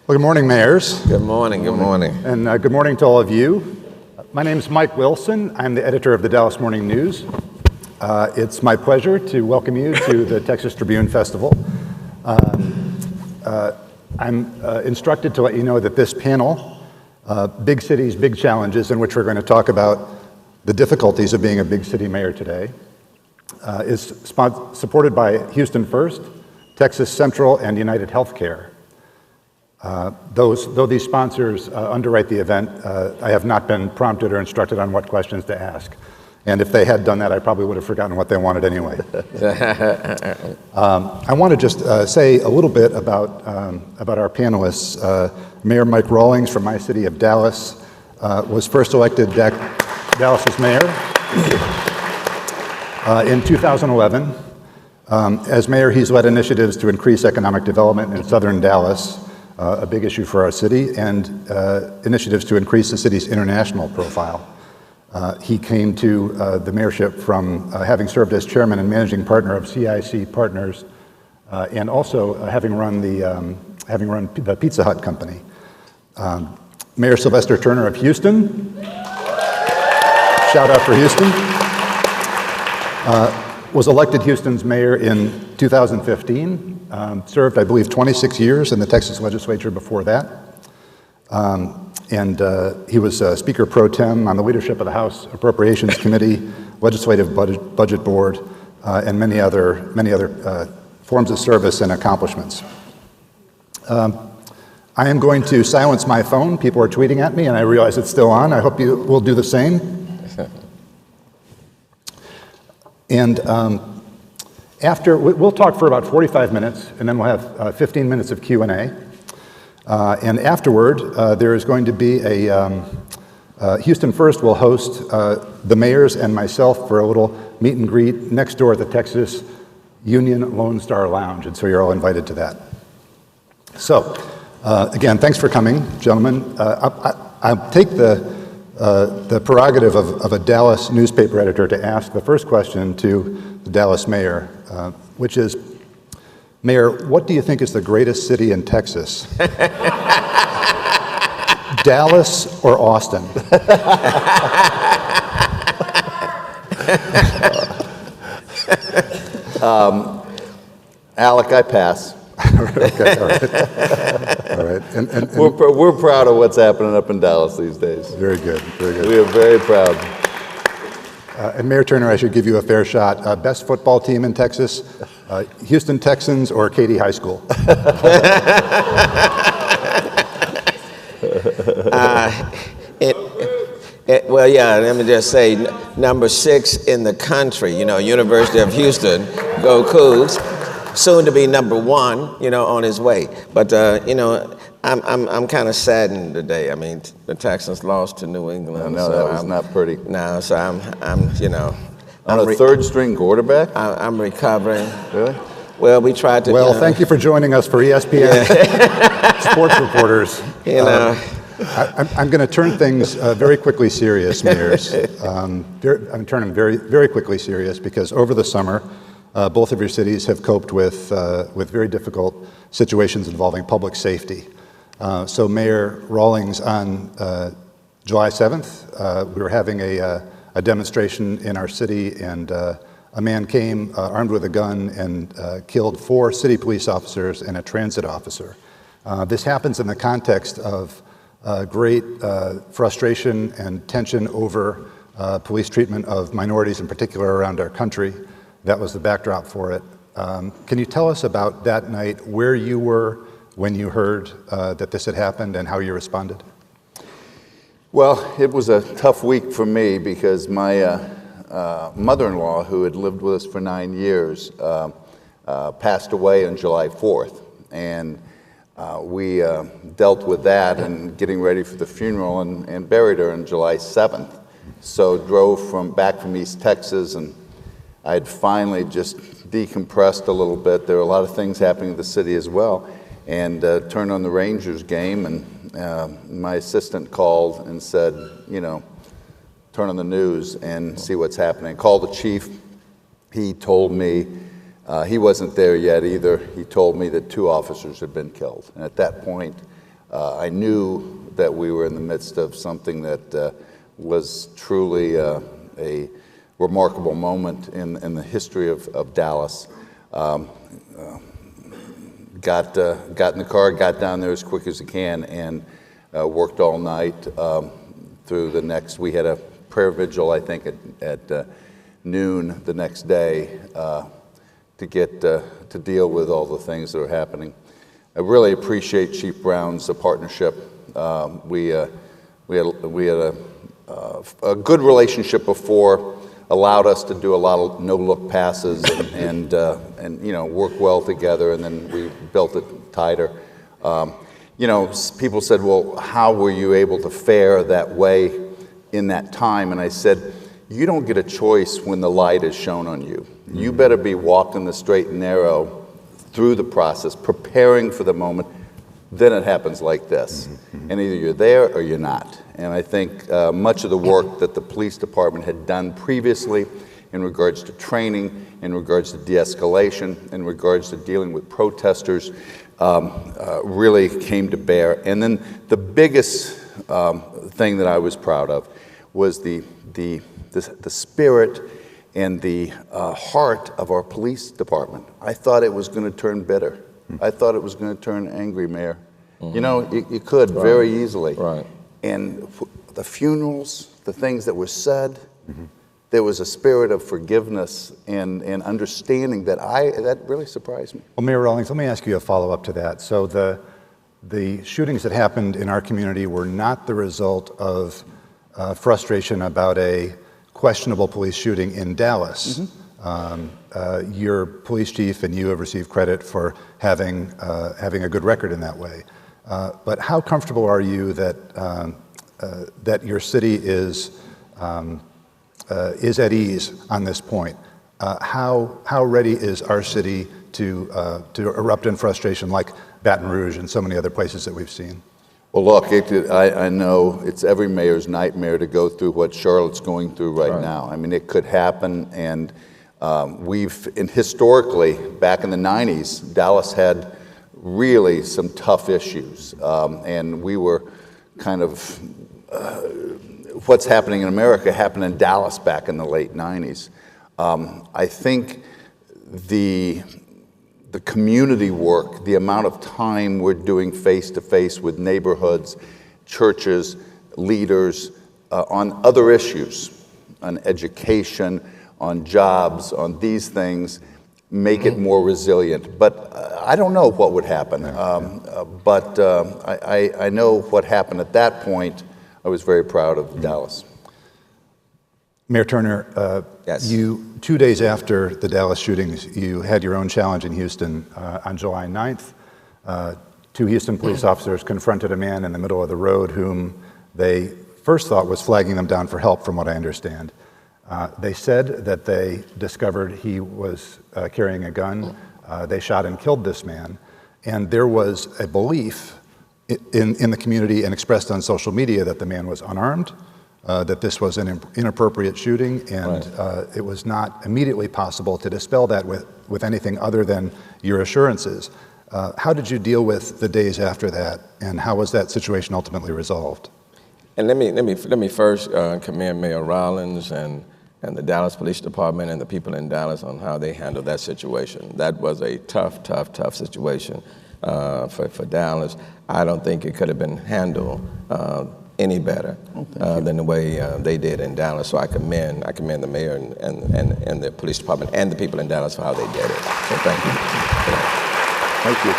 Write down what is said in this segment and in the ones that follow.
Well, good morning, mayors. Good morning, good morning. And good morning to all of you. My name is Mike Wilson. I'm the editor of the Dallas Morning News. It's my pleasure to welcome you to the Texas Tribune Festival. I'm instructed to let you know that this panel, Big Cities, Big Challenges, in which we're going to talk about the difficulties of being a big city mayor today, is supported by Houston First, Texas Central, and United Healthcare. Though these sponsors underwrite the event, I have not been prompted or instructed on what questions to ask. And if they had done that, I probably would have forgotten what they wanted anyway. I want to just say a little bit about our panelists. Mayor Mike Rawlings from my city of Dallas was first elected Dallas's mayor in 2011. As mayor, he's led initiatives to increase economic development in southern Dallas, a big issue for our city, and initiatives to increase the city's international profile. He came to the mayorship from having served as chairman and managing partner of CIC Partners, and also having run the Pizza Hut company. Mayor Sylvester Turner of Houston, shout out for Houston, was elected Houston's mayor in 2015. Served, I believe, 26 years in the Texas legislature before that. And he was Speaker Pro Tem on the leadership of the House Appropriations Committee, Legislative Budget Board, and many other forms of service and accomplishments. I am going to silence my phone. People are tweeting at me, and I realize it's still on. I hope you will do the same. And we'll talk for about 45 minutes, and then we'll have 15 minutes of Q&A. And afterward, there is going to be Houston First will host the mayors and myself for a little meet and greet next door at the Texas Union Lone Star Lounge, and so you're all invited to that. So, again, thanks for coming, gentlemen. I'll take the prerogative of a Dallas newspaper editor to ask the first question to the Dallas mayor, which is, Mayor, what do you think is the greatest city in Texas? Dallas or Austin? Alec, I pass. Okay, all right. All right. And we're proud of what's happening up in Dallas these days. Very good, very good. We are very proud. And Mayor Turner, I should give you a fair shot. Best football team in Texas, Houston Texans or Katy High School? Well, yeah, let me just say, number 6 in the country, University of Houston, go Cougs. Soon to be number 1, on his way. But, I'm kind of saddened today. I mean, the Texans lost to New England. I know, that was not pretty. No, so I'm On a third-string quarterback? I'm recovering. Really? Well, we tried to. Well, thank you for joining us for ESPN Sports Reporters. I'm going to turn things very quickly serious, mayors. I'm turning very, very quickly serious because over the summer, both of your cities have coped with very difficult situations involving public safety. So Mayor Rawlings, on July 7th, we were having a demonstration in our city, and a man came armed with a gun and killed 4 city police officers and a transit officer. This happens in the context of great frustration and tension over police treatment of minorities, in particular around our country. That was the backdrop for it. Can you tell us about that night, where you were when you heard that this had happened, and how you responded? Well, it was a tough week for me because my mother-in-law, who had lived with us for 9 years, passed away on July 4th. And we dealt with that and getting ready for the funeral and buried her on July 7th. So drove back from East Texas, and I had finally just decompressed a little bit. There were a lot of things happening in the city as well. And turned on the Rangers game, and my assistant called and said, turn on the news and see what's happening. Called the chief. He told me, he wasn't there yet either. He told me that 2 officers had been killed. And at that point, I knew that we were in the midst of something that was truly a remarkable moment in the history of Dallas. Got in the car, got down there as quick as I can, and worked all night through the next. We had a prayer vigil, I think, at noon the next day to get to deal with all the things that are happening. I really appreciate Chief Brown's partnership. We had a good relationship before, allowed us to do a lot of no-look passes and work well together, and then we built it tighter. People said, well, how were you able to fare that way in that time? And I said, you don't get a choice when the light is shown on you. You better be walking the straight and narrow through the process, preparing for the moment. Then it happens like this. And either you're there or you're not. And I think much of the work that the police department had done previously in regards to training, in regards to de-escalation, in regards to dealing with protesters, really came to bear. And then the biggest thing that I was proud of was the spirit and the heart of our police department. I thought it was going to turn bitter. I thought it was going to turn angry, Mayor. You could very easily. Right. And the funerals, the things that were said, there was a spirit of forgiveness and understanding that really surprised me. Well, Mayor Rawlings, let me ask you a follow-up to that. So the shootings that happened in our community were not the result of frustration about a questionable police shooting in Dallas. Your police chief and you have received credit for having a good record in that way. But how comfortable are you that your city is at ease on this point? How ready is our city to erupt in frustration like Baton Rouge and so many other places that we've seen? Well, look, I know it's every mayor's nightmare to go through what Charlotte's going through right now. I mean, it could happen, and historically, back in the 90s, Dallas had really some tough issues, and we were kind of, what's happening in America happened in Dallas back in the late 90s. I think the community work, the amount of time we're doing face-to-face with neighborhoods, churches, leaders, on other issues, on education, on jobs, on these things, make it more resilient. But I don't know what would happen. But I know what happened at that point. I was very proud of Dallas. Mayor Turner, Yes. you 2 days after the Dallas shootings, you had your own challenge in Houston on July 9th. Two Houston police officers confronted a man in the middle of the road whom they first thought was flagging them down for help, from what I understand. They said that they discovered he was carrying a gun. They shot and killed this man. And there was a belief in the community and expressed on social media that the man was unarmed, that this was an inappropriate shooting, and it was not immediately possible to dispel that with anything other than your assurances. How did you deal with the days after that, and how was that situation ultimately resolved? And let me first commend Mayor Rawlings and the Dallas Police Department and the people in Dallas on how they handled that situation. That was a tough situation for Dallas. I don't think it could have been handled any better than the way they did in Dallas. So I commend the mayor and the police department and the people in Dallas for how they did it. So thank you. Thank you.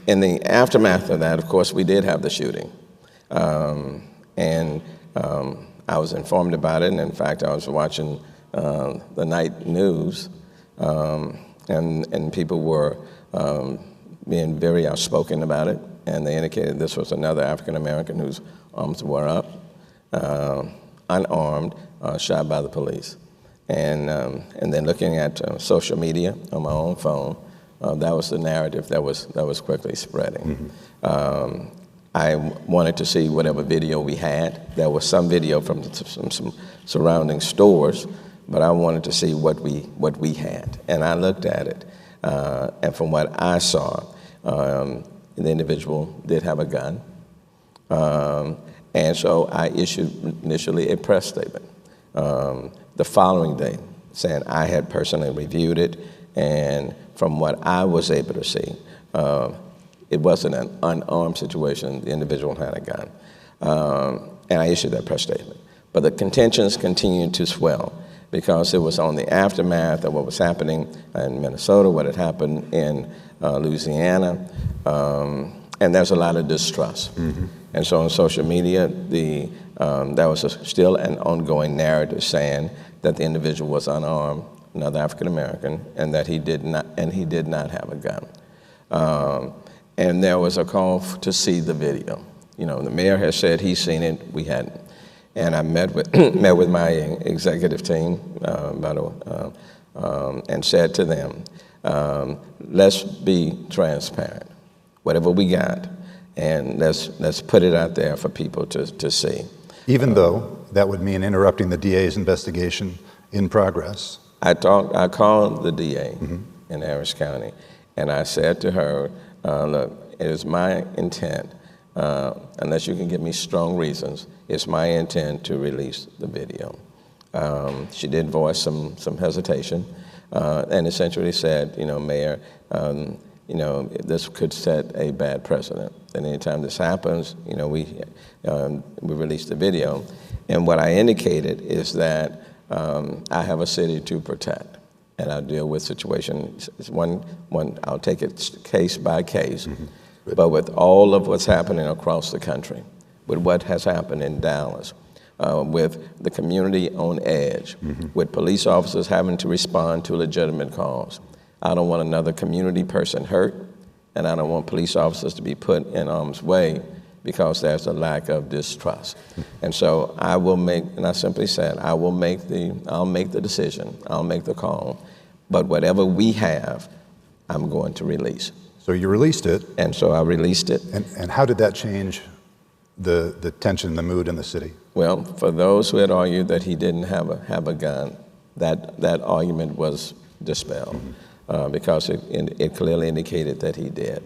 In the aftermath of that, of course, we did have the shooting. And I was informed about it, and in fact, I was watching the night news, and people were being very outspoken about it, and they indicated this was another African American whose arms were up, unarmed, shot by the police. And then looking at social media on my own phone, that was the narrative that was quickly spreading. I wanted to see whatever video we had. There was some video from some surrounding stores, but I wanted to see what we had. And I looked at it. And from what I saw, the individual did have a gun. And so I issued initially a press statement the following day saying I had personally reviewed it, and from what I was able to see, it wasn't an unarmed situation. The individual had a gun. And I issued that press statement. But the contentions continued to swell because it was on the aftermath of what was happening in Minnesota, what had happened in Louisiana, and there's a lot of distrust. Mm-hmm. And so on social media, there was still an ongoing narrative saying that the individual was unarmed, another African American, and that he did not have a gun. And there was a call to see the video. You know, the mayor has said he's seen it, we hadn't. And I met with my executive team and said to them, let's be transparent. Whatever we got, and let's put it out there for people to see. Even though that would mean interrupting the DA's investigation in progress. I called the DA mm-hmm. in Harris County, and I said to her, look, it is my intent, unless you can give me strong reasons, it's my intent to release the video. She did voice some hesitation, and essentially said, you know, Mayor, you know, this could set a bad precedent. And anytime this happens, you know, we release the video. And what I indicated is that I have a city to protect, and I deal with situations. I'll take it case by case. Mm-hmm. But with all of what's happening across the country, with what has happened in Dallas, with the community on edge, mm-hmm. with police officers having to respond to legitimate calls, I don't want another community person hurt, and I don't want police officers to be put in harm's way because there's a lack of distrust. And so I simply said, I'll make the decision, I'll make the call, but whatever we have, I'm going to release. So you released it. And so I released it. And how did that change the tension, the mood in the city? Well, for those who had argued that he didn't have a gun, that argument was dispelled. Mm-hmm. Because it clearly indicated that he did.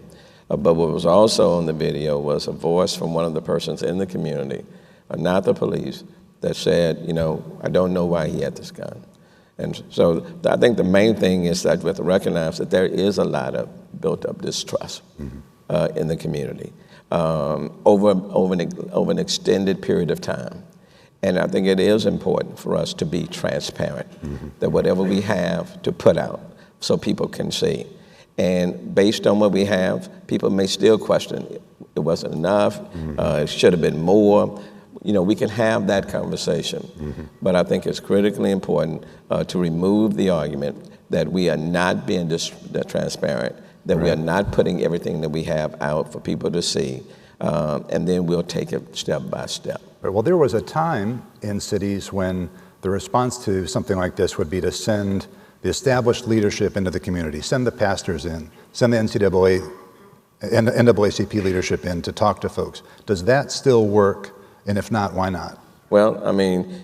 But what was also on the video was a voice from one of the persons in the community, not the police, that said, you know, I don't know why he had this gun. And so I think the main thing is that we have to recognize that there is a lot of built up distrust mm-hmm. In the community over an extended period of time. And I think it is important for us to be transparent, mm-hmm. that whatever we have to put out, so people can see. And based on what we have, people may still question, it wasn't enough, mm-hmm. It should have been more. You know, we can have that conversation. Mm-hmm. But I think it's critically important to remove the argument that we are not being transparent, that right. we are not putting everything that we have out for people to see, and then we'll take it step by step. Well, there was a time in cities when the response to something like this would be to send the established leadership into the community, send the pastors in, send the NAACP leadership in to talk to folks. Does that still work? And if not, why not? Well, I mean,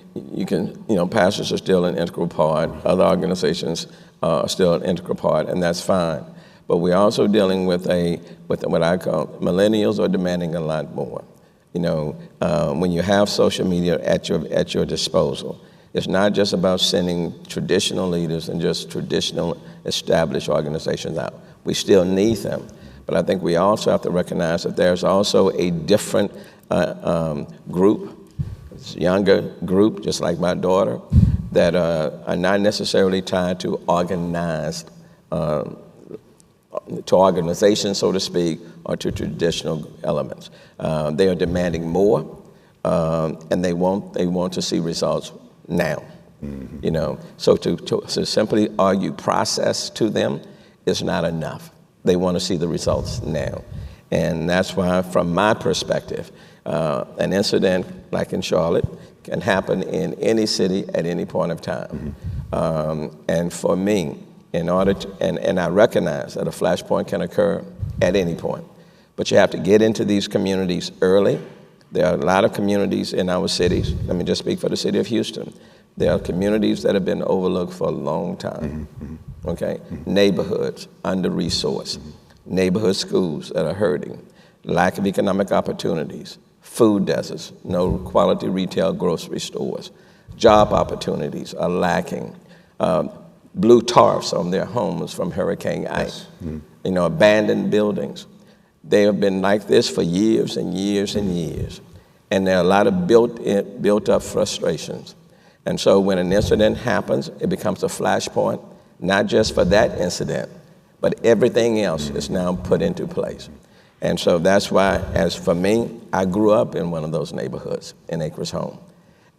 pastors are still an integral part. Other organizations are still an integral part, and that's fine. But we're also dealing with what I call millennials are demanding a lot more. You know, when you have social media at your disposal, it's not just about sending traditional leaders and just traditional established organizations out. We still need them. But I think we also have to recognize that there's also a different group, younger group, just like my daughter, that are not necessarily tied to organized, to organization, so to speak, or to traditional elements. They are demanding more, and they want to see results now. Mm-hmm. You know, so to simply argue process to them is not enough. They want to see the results now. And that's why, from my perspective, an incident like in Charlotte can happen in any city at any point of time. Mm-hmm. And for me, in order to, and I recognize that a flashpoint can occur at any point, but you have to get into these communities early. There are a lot of communities in our cities. Let me just speak for the city of Houston There are communities that have been overlooked for a long time, okay? Neighborhoods under-resourced, neighborhood schools that are hurting, lack of economic opportunities, food deserts, no quality retail grocery stores, job opportunities are lacking, blue tarps on their homes from Hurricane Ike, you know, abandoned buildings. They have been like this for years and years and years. And there are a lot of built up frustrations. And so when an incident happens, it becomes a flashpoint, not just for that incident, but everything else is now put into place. And so that's why, as for me, I grew up in one of those neighborhoods in Acres Home.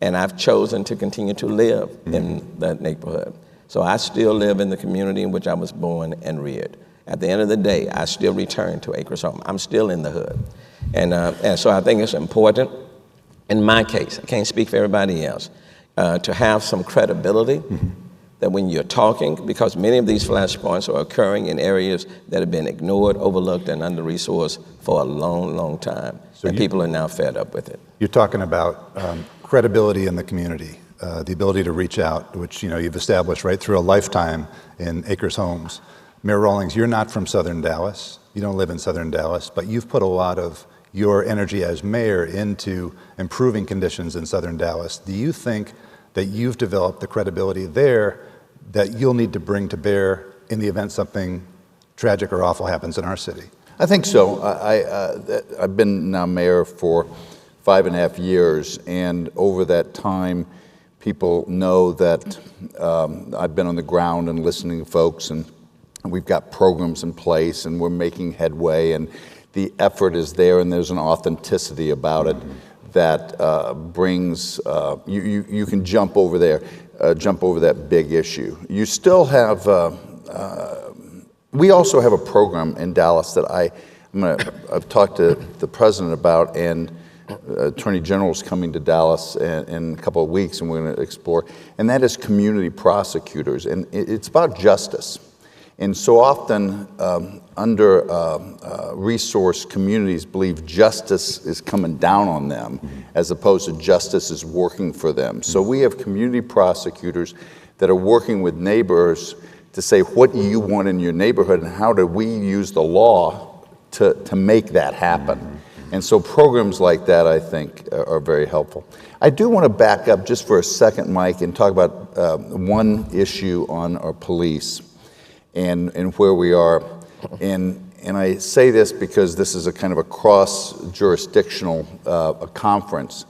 And I've chosen to continue to live in that neighborhood. So I still live in the community in which I was born and reared. At the end of the day, I still return to Acres Home. I'm still in the hood. And so I think it's important, in my case, I can't speak for everybody else, to have some credibility that when you're talking, because many of these flashpoints are occurring in areas that have been ignored, overlooked, and under-resourced for a long, long time. So and people are now fed up with it. You're talking about credibility in the community, the ability to reach out, which you've established right through a lifetime in Acres Homes. Mayor Rawlings, you're not from Southern Dallas. You don't live in Southern Dallas, but you've put a lot of your energy as mayor into improving conditions in Southern Dallas. Do you think that you've developed the credibility there that you'll need to bring to bear in the event something tragic or awful happens in our city? I think so. I've been now mayor for 5.5 years, and over that time, people know that I've been on the ground and listening to folks, and we've got programs in place, and we're making headway, and the effort is there, and there's an authenticity about it that brings, you can jump over there, jump over that big issue. You still have, we also have a program in Dallas that I've talked to the president about, and Attorney General's coming to Dallas in a couple of weeks, and we're going to explore, and that is community prosecutors, and it's about justice. And so often, under-resourced communities believe justice is coming down on them, as opposed to justice is working for them. So we have community prosecutors that are working with neighbors to say, what do you want in your neighborhood, and how do we use the law to make that happen? And so programs like that, I think, are very helpful. I do want to back up just for a second, Mike, and talk about one issue on our police and where we are. And I say this because this is a kind of a cross-jurisdictional conference.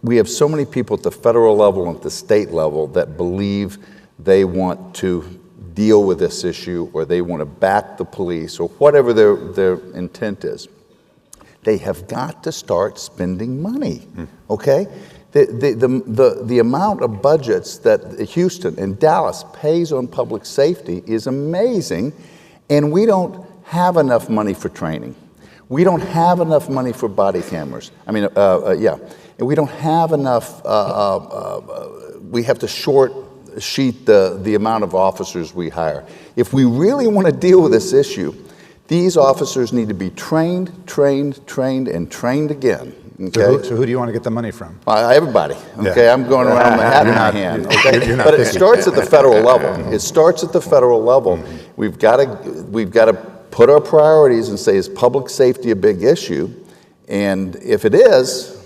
We have so many people at the federal level and at the state level that believe they want to deal with this issue, or they want to back the police, or whatever their intent is. They have got to start spending money, okay? The amount of budgets that Houston and Dallas pays on public safety is amazing, and we don't have enough money for training. We don't have enough money for body cameras. I mean, and we don't have enough, we have to short sheet the amount of officers we hire. If we really want to deal with this issue, these officers need to be trained, and trained again. Okay? So who do you want to get the money from? Everybody. Okay, I'm going around with my hat in my hand. Okay, but it starts at the federal level. It starts at the federal level. We've got to put our priorities and say, is public safety a big issue? And if it is,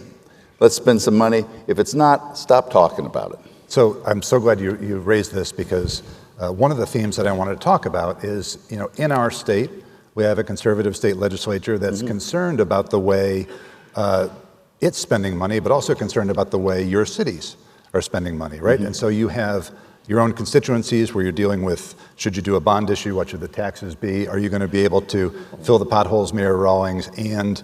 let's spend some money. If it's not, stop talking about it. So I'm so glad you raised this, because one of the themes that I wanted to talk about is, in our state, we have a conservative state legislature that's concerned about the way it's spending money, but also concerned about the way your cities are spending money, right? And so you have your own constituencies where you're dealing with, should you do a bond issue, what should the taxes be? Are you going to be able to fill the potholes, Mayor Rawlings, and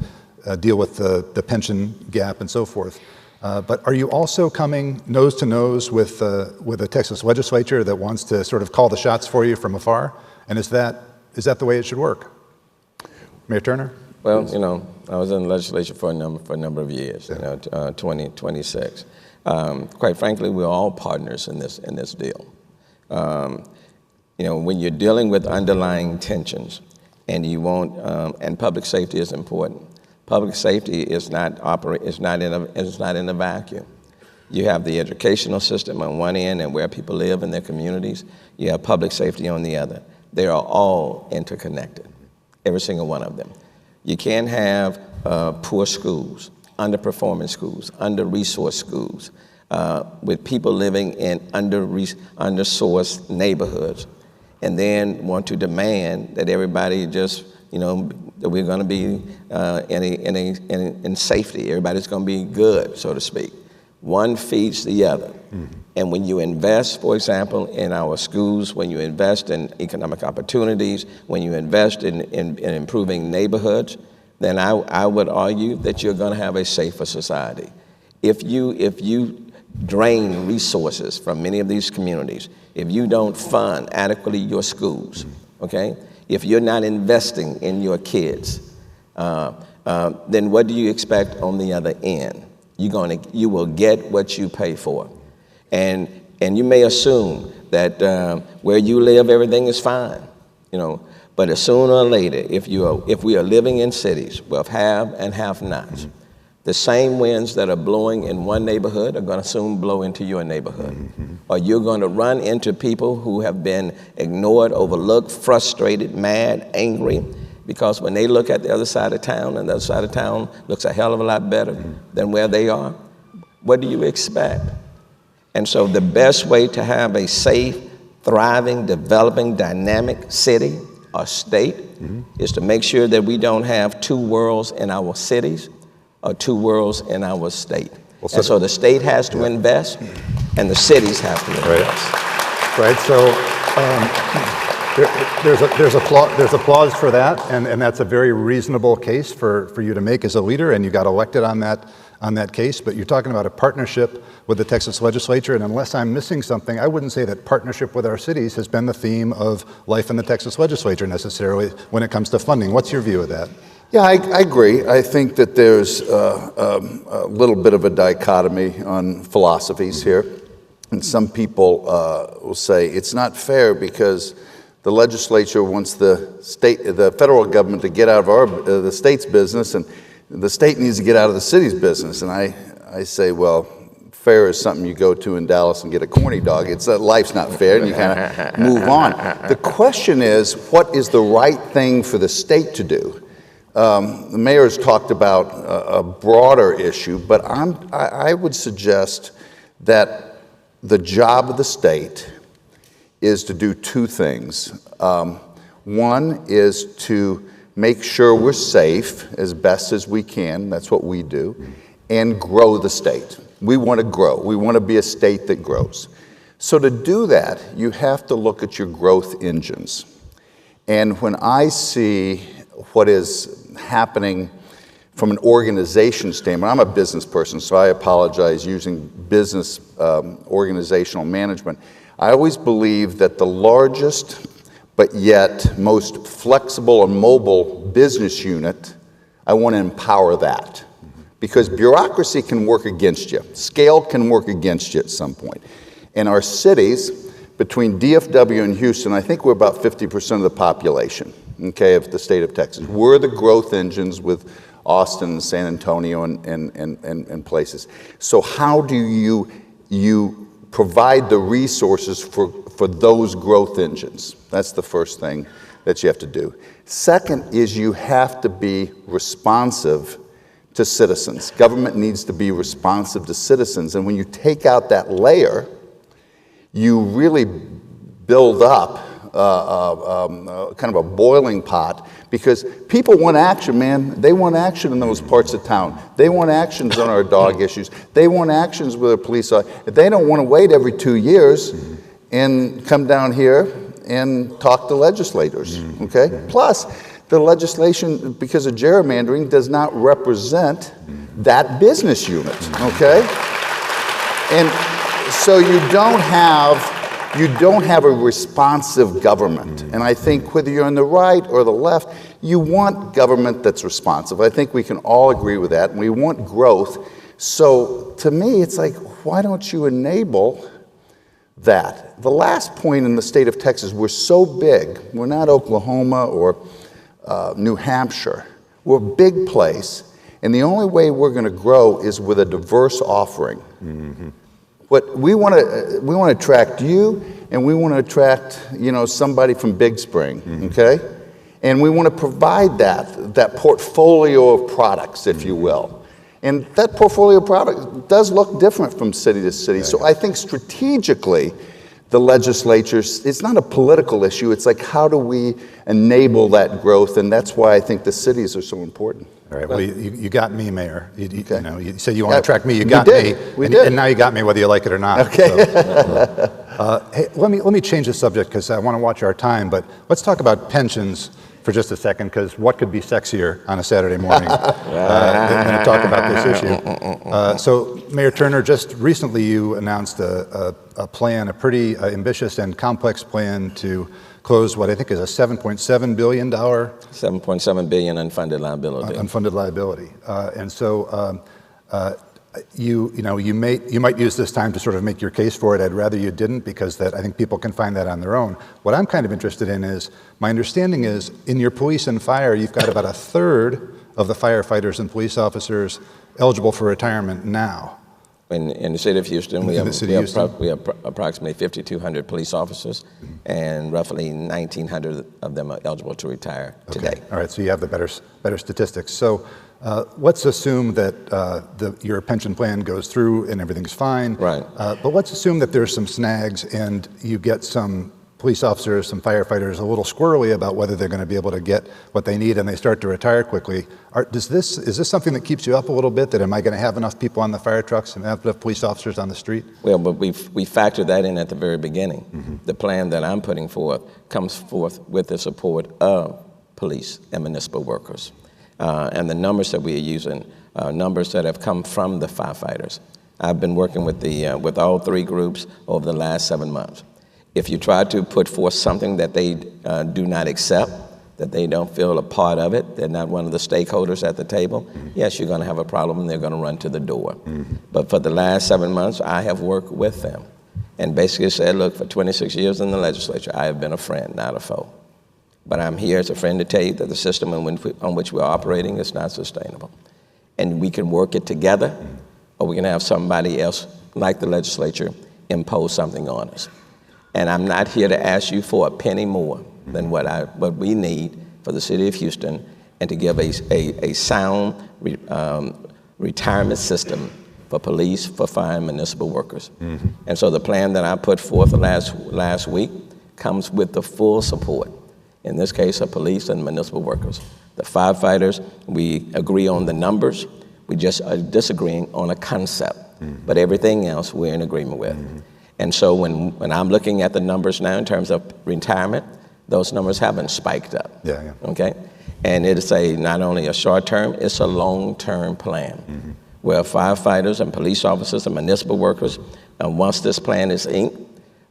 deal with the pension gap and so forth? But are you also coming nose to nose with the Texas legislature that wants to sort of call the shots for you from afar? And is that the way it should work? Mayor Turner? Well, I was in the legislature for a number of years, 26. Quite frankly, we're all partners in this deal. When you're dealing with underlying tensions, and and public safety is important. Public safety is not in a vacuum. You have the educational system on one end and where people live in their communities. You have public safety on the other. They are all interconnected, every single one of them. You can't have poor schools, underperforming schools, under-resourced schools, with people living in under-sourced neighborhoods, and then want to demand that everybody just, that we're going to be in safety. Everybody's going to be good, so to speak. One feeds the other. Mm-hmm. And when you invest, for example, in our schools, when you invest in economic opportunities, when you invest in improving neighborhoods, then I would argue that you're going to have a safer society. If you drain resources from many of these communities, if you don't fund adequately your schools, okay, if you're not investing in your kids, then what do you expect on the other end? You will get what you pay for. And you may assume that where you live, everything is fine, but sooner or later, if we are living in cities with have and have-nots, the same winds that are blowing in one neighborhood are going to soon blow into your neighborhood. Mm-hmm. Or you're going to run into people who have been ignored, overlooked, frustrated, mad, angry, because when they look at the other side of town, and the other side of town looks a hell of a lot better than where they are, what do you expect? And so the best way to have a safe, thriving, developing, dynamic city or state is to make sure that we don't have two worlds in our cities or two worlds in our state. Well, and so the state has to invest and the cities have to invest. Right, so there's applause for that, and that's a very reasonable case for you to make as a leader, and you got elected on that case, but you're talking about a partnership with the Texas legislature, and unless I'm missing something, I wouldn't say that partnership with our cities has been the theme of life in the Texas legislature necessarily when it comes to funding. What's your view of that? Yeah, I agree. I think that there's a little bit of a dichotomy on philosophies here. And some people will say it's not fair because the legislature wants the federal government to get out of the state's business, and the state needs to get out of the city's business. And I say, well, fair is something you go to in Dallas and get a corny dog. It's that life's not fair, and you kind of move on. The question is, what is the right thing for the state to do? The mayor's talked about a broader issue, but I would suggest that the job of the state is to do two things. One is to make sure we're safe as best as we can, that's what we do, and grow the state. We want to grow. We want to be a state that grows. So to do that, you have to look at your growth engines. And when I see what is happening from an organization standpoint, I'm a business person, so I apologize using business organizational management. I always believe that the largest but yet most flexible and mobile business unit, I want to empower that. Because bureaucracy can work against you. Scale can work against you at some point. In our cities, between DFW and Houston, I think we're about 50% of the population, okay, of the state of Texas. We're the growth engines with Austin and San Antonio and places. So how do you provide the resources for those growth engines? That's the first thing that you have to do. Second is you have to be responsive to citizens. Government needs to be responsive to citizens. And when you take out that layer, you really build up kind of a boiling pot, because people want action, man. They want action in those parts of town. They want actions on our dog issues. They want actions with our police. They don't want to wait every 2 years and come down here and talk to legislators, okay? Plus, the legislation, because of gerrymandering, does not represent that business unit, okay? And so you don't have a responsive government. And I think whether you're on the right or the left, you want government that's responsive. I think we can all agree with that, and we want growth. So to me, it's like, why don't you enable that? The last point in the state of Texas, we're so big. We're not Oklahoma or New Hampshire. We're a big place, and the only way we're going to grow is with a diverse offering. What we want to attract you, and we want to attract, somebody from Big Spring, okay? And we want to provide that portfolio of products, if you will. And that portfolio of products does look different from city to city. So I think strategically, the legislature, it's not a political issue. It's like, how do we enable that growth? And that's why I think the cities are so important. All right. Well, you got me, Mayor. You said you want Yeah, to attract me. You we got did. me. We and, did. and now you got me, whether you like it or not. Okay. So, hey, let me change the subject because I want to watch our time. But let's talk about pensions for just a second, because what could be sexier on a Saturday morning than to talk about this issue? So, Mayor Turner, just recently you announced a plan, a pretty ambitious and complex plan to close what I think is a $7.7 billion $7.7 billion unfunded liability. Unfunded liability. And so you might use this time to sort of make your case for it. I'd rather you didn't, because I think people can find that on their own. What I'm kind of interested in is, my understanding is in your police and fire, you've got about a third of the firefighters and police officers eligible for retirement now. In the city of Houston, we have approximately 5,200 police officers, and roughly 1,900 of them are eligible to retire today. All right, so you have the better statistics. So let's assume that your pension plan goes through and everything's fine. Right. But let's assume that there's some snags and you get some police officers, some firefighters a little squirrely about whether they're going to be able to get what they need, and they start to retire quickly. Is this something that keeps you up a little bit? That am I going to have enough people on the fire trucks and have enough police officers on the street? Well, but we factored that in at the very beginning. Mm-hmm. The plan that I'm putting forth comes forth with the support of police and municipal workers. And the numbers that we are using are numbers that have come from the firefighters. I've been working with all three groups over the last 7 months. If you try to put forth something that they do not accept, that they don't feel a part of it, they're not one of the stakeholders at the table, yes, you're going to have a problem and they're going to run to the door. But for the last 7 months, I have worked with them and basically said, look, for 26 years in the legislature, I have been a friend, not a foe. But I'm here as a friend to tell you that the system on which we're operating is not sustainable. And we can work it together, or we can have somebody else, like the legislature, impose something on us. And I'm not here to ask you for a penny more than what we need for the city of Houston, and to give a sound retirement system for police, for fire, and municipal workers. And so the plan that I put forth last week comes with the full support, in this case, of police and municipal workers. The firefighters, we agree on the numbers, we just are disagreeing on a concept, but everything else we're in agreement with. And so when I'm looking at the numbers now in terms of retirement, those numbers haven't spiked up. Yeah. Okay? And it's not only a short term, it's a long-term plan, where firefighters and police officers and municipal workers, and once this plan is inked,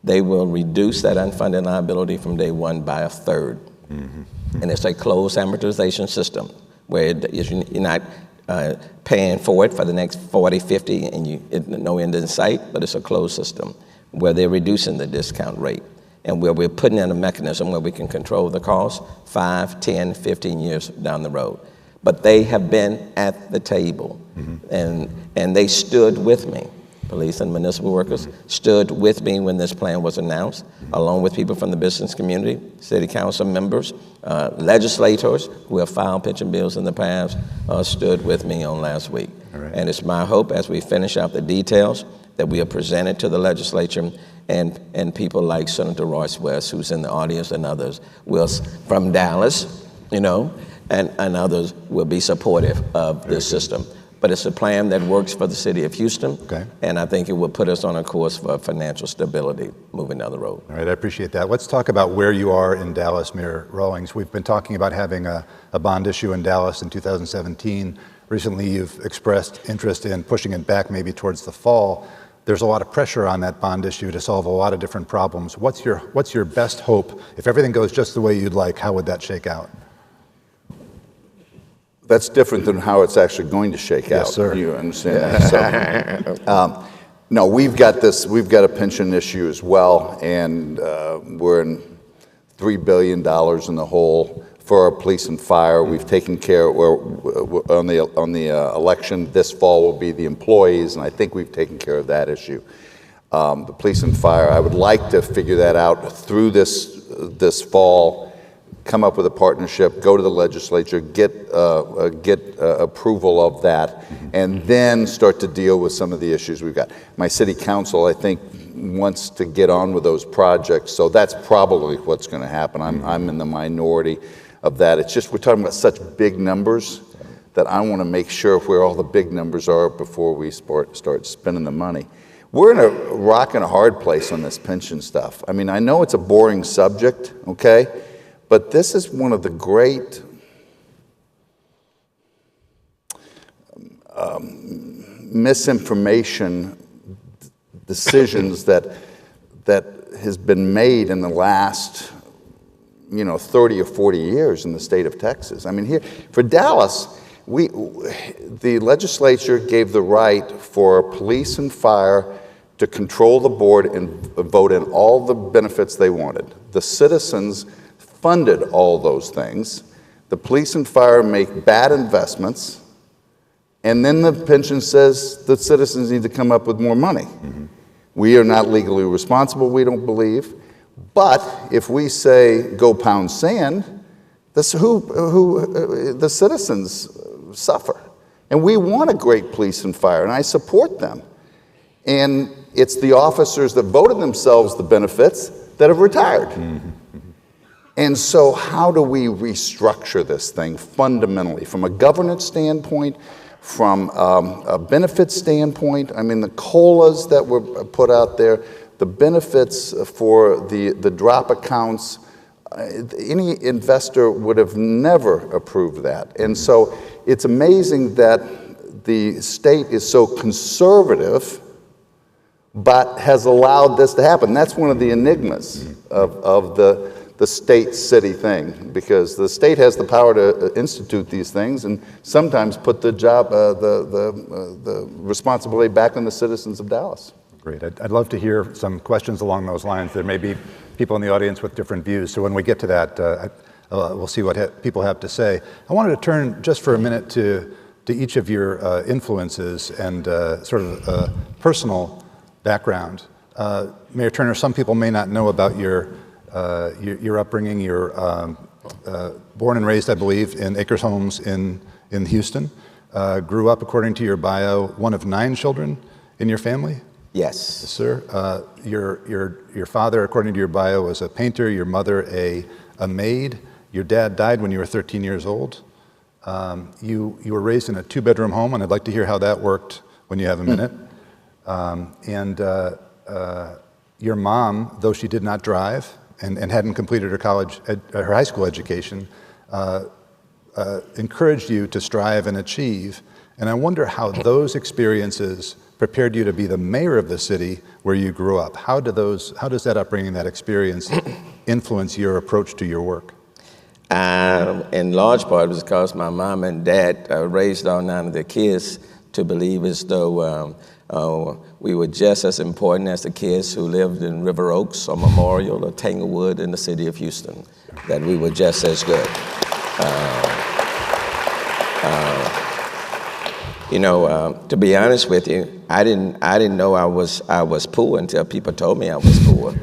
they will reduce that unfunded liability from day one by a third. And it's a closed amortization system, where you're not paying for it for the next 40, 50, and no end in sight, but it's a closed system where they're reducing the discount rate, and where we're putting in a mechanism where we can control the cost 5, 10, 15 years down the road. But they have been at the table, and they stood with me. Police and municipal workers stood with me when this plan was announced, along with people from the business community, city council members, legislators who have filed pension bills in the past, stood with me on last week. Right. And it's my hope, as we finish out the details, that we are presented to the legislature, and people like Senator Royce West, who's in the audience, and others from Dallas, and others will be supportive of this system. But it's a plan that works for the city of Houston, and I think it will put us on a course for financial stability moving down the road. All right, I appreciate that. Let's talk about where you are in Dallas, Mayor Rawlings. We've been talking about having a bond issue in Dallas in 2017. Recently, you've expressed interest in pushing it back maybe towards the fall. There's a lot of pressure on that bond issue to solve a lot of different problems. What's your best hope? If everything goes just the way you'd like, how would that shake out? That's different than how it's actually going to shake out. Yes, sir. You understand that? So, no, we've got a pension issue as well, and we're in $3 billion in the hole for our police and fire. We've taken care on the election this fall will be the employees, and I think we've taken care of that issue. the police and fire. I would like to figure that out through this fall, come up with a partnership, go to the legislature, get approval of that, and then start to deal with some of the issues we've got. My city council, I think, wants to get on with those projects, so that's probably what's going to happen. I'm in the minority of that. It's just we're talking about such big numbers that I want to make sure where all the big numbers are before we start spending the money. We're in a rock and a hard place on this pension stuff. I mean, I know it's a boring subject, okay? But this is one of the great misinformation decisions that has been made in the last 30 or 40 years in the state of Texas. I mean, here for Dallas, the legislature gave the right for police and fire to control the board and vote in all the benefits they wanted. The citizens funded all those things. The police and fire make bad investments, and then the pension says the citizens need to come up with more money. We are not legally responsible, we don't believe. But if we say go pound sand, the citizens suffer. And we want a great police and fire, and I support them. And it's the officers that voted themselves the benefits that have retired. And so how do we restructure this thing fundamentally from a governance standpoint, from a benefit standpoint? I mean, the COLAs that were put out there, the benefits for the drop accounts, any investor would have never approved that. And so it's amazing that the state is so conservative but has allowed this to happen. That's one of the enigmas of the state-city thing, because the state has the power to institute these things and sometimes put the responsibility back on the citizens of Dallas. Great. I'd love to hear some questions along those lines. There may be people in the audience with different views, so when we get to that, we'll see what people have to say. I wanted to turn just for a minute to each of your influences and sort of personal background. Mayor Turner, some people may not know about your upbringing. You're born and raised, I believe, in Acres Homes in Houston. Grew up, according to your bio, one of 9 children in your family? Yes. Yes, sir. Your father, according to your bio, was a painter, your mother a maid. Your dad died when you were 13 years old. You were raised in a 2-bedroom home, and I'd like to hear how that worked when you have a minute. Your mom, though she did not drive and hadn't completed her high school education, encouraged you to strive and achieve. And I wonder how those experiences prepared you to be the mayor of the city where you grew up. How does that upbringing, that experience, influence your approach to your work? In large part, it was because my mom and dad raised all 9 of their kids to believe as though we were just as important as the kids who lived in River Oaks or Memorial or Tanglewood in the city of Houston, that we were just as good. To be honest with you, I didn't know I was poor until people told me I was poor.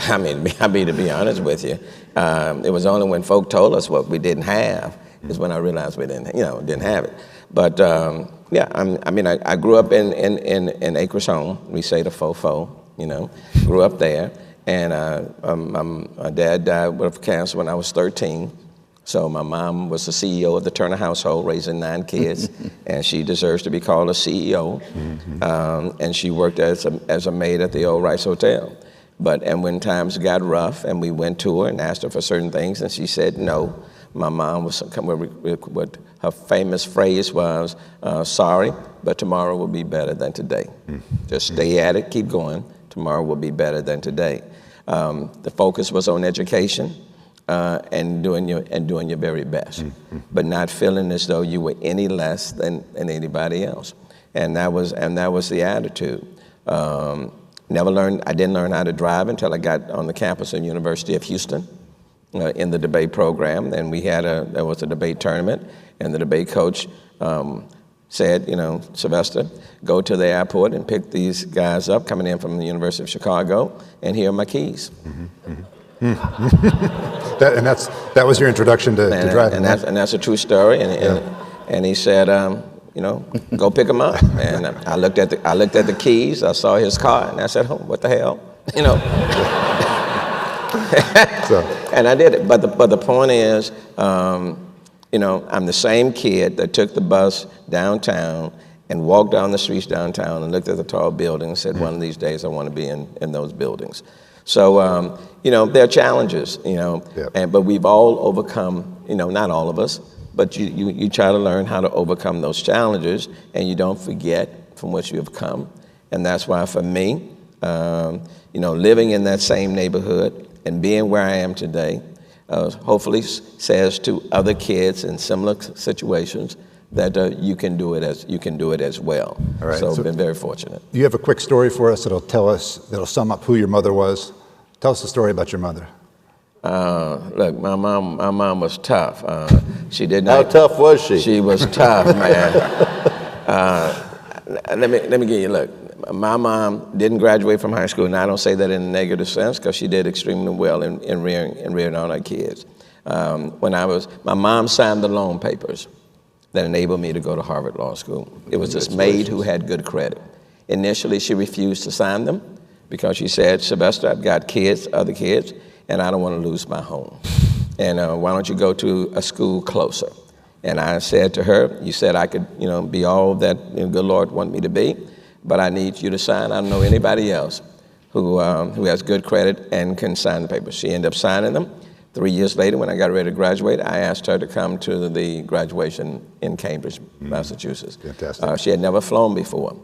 I mean, to be honest with you, it was only when folk told us what we didn't have is when I realized we didn't have it. But I grew up in Acres Home. We say the fofo, grew up there, and my dad died of cancer when I was 13. So my mom was the CEO of the Turner household, raising 9 kids, and she deserves to be called a CEO. And she worked as a maid at the old Rice Hotel. And when times got rough, and we went to her and asked her for certain things, and she said no. My mom was what her famous phrase was, "Sorry, but tomorrow will be better than today." Just stay at it, keep going. Tomorrow will be better than today. The focus was on education. And doing your very best, but not feeling as though you were any less than anybody else, and that was the attitude. I didn't learn how to drive until I got on the campus of the University of Houston in the debate program, and there was a debate tournament, and the debate coach said, Sylvester, go to the airport and pick these guys up coming in from the University of Chicago, and here are my keys. That was your introduction to driving. And that's a true story. And he said, go pick them up. And I looked at the keys. I saw his car, and I said, oh, what the hell, And I did it. But the point is, I'm the same kid that took the bus downtown and walked down the streets downtown and looked at the tall buildings and said, one of these days I want to be in those buildings. So, there are challenges, but we've all overcome, not all of us, but you try to learn how to overcome those challenges, and you don't forget from what you have come. And that's why for me, living in that same neighborhood and being where I am today, hopefully says to other kids in similar situations that you can do it as well. All right. So I've been very fortunate. You have a quick story for us that'll sum up who your mother was. Tell us a story about your mother. Look, my mom was tough. She did How not. tough was she? She was tough, man. Let me give you. Look, my mom didn't graduate from high school, and I don't say that in a negative sense because she did extremely well in rearing on our kids. My mom signed the loan papers that enabled me to go to Harvard Law School. It was this maid who had good credit. Initially, she refused to sign them because she said, Sylvester, I've got other kids, and I don't want to lose my home. And why don't you go to a school closer? And I said to her, you said I could, be all that the good Lord wanted me to be, but I need you to sign. I don't know anybody else who has good credit and can sign the papers. She ended up signing them. 3 years later, when I got ready to graduate, I asked her to come to the graduation in Cambridge, Massachusetts. Fantastic. She had never flown before.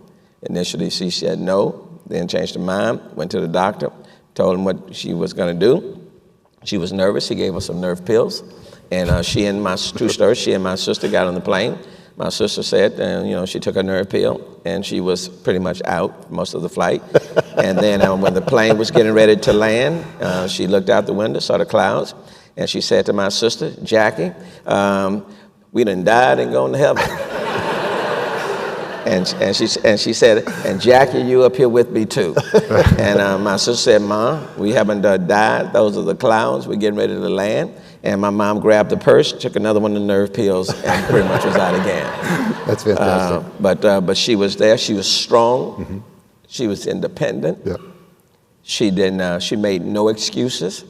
Initially, she said no, then changed her mind, went to the doctor, told him what she was going to do. She was nervous. He gave her some nerve pills. And she and my sister got on the plane. My sister said, she took a nerve pill, and she was pretty much out most of the flight. And then when the plane was getting ready to land, she looked out the window, saw the clouds, and she said to my sister, Jackie, we done died and gone to heaven. And she said, and Jackie, you up here with me too. And my sister said, Ma, we haven't died. Those are the clouds. We're getting ready to land. And my mom grabbed the purse, took another one of the nerve pills, and pretty much was out again. That's fantastic. But she was there. She was strong. Mm-hmm. She was independent. Yep. She made no excuses,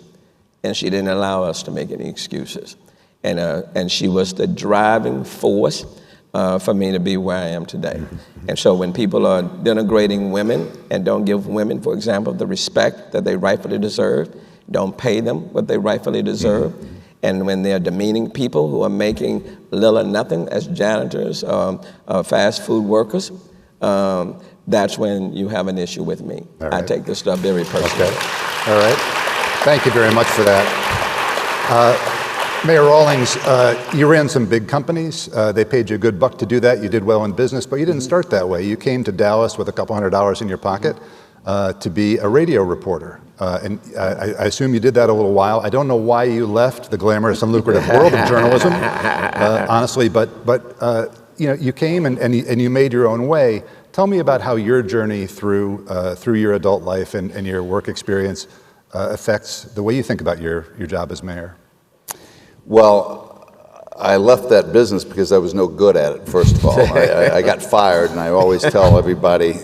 and she didn't allow us to make any excuses. And she was the driving force for me to be where I am today. Mm-hmm. And so when people are denigrating women and don't give women, for example, the respect that they rightfully deserve, don't pay them what they rightfully deserve, mm-hmm. and when they're demeaning people who are making little or nothing as janitors, fast food workers, that's when you have an issue with me. Right. I take this stuff very personally. Okay. All right. Thank you very much for that. Mayor Rawlings, you ran some big companies. They paid you a good buck to do that. You did well in business, but you didn't start that way. You came to Dallas with a couple $100 in your pocket to be a radio reporter. And I assume you did that a little while. I don't know why you left the glamorous and lucrative world of journalism, honestly, but you came and you made your own way. Tell me about how your journey through your adult life and your work experience affects the way you think about your job as mayor. Well, I left that business because I was no good at it, first of all. I got fired, and I always tell everybody,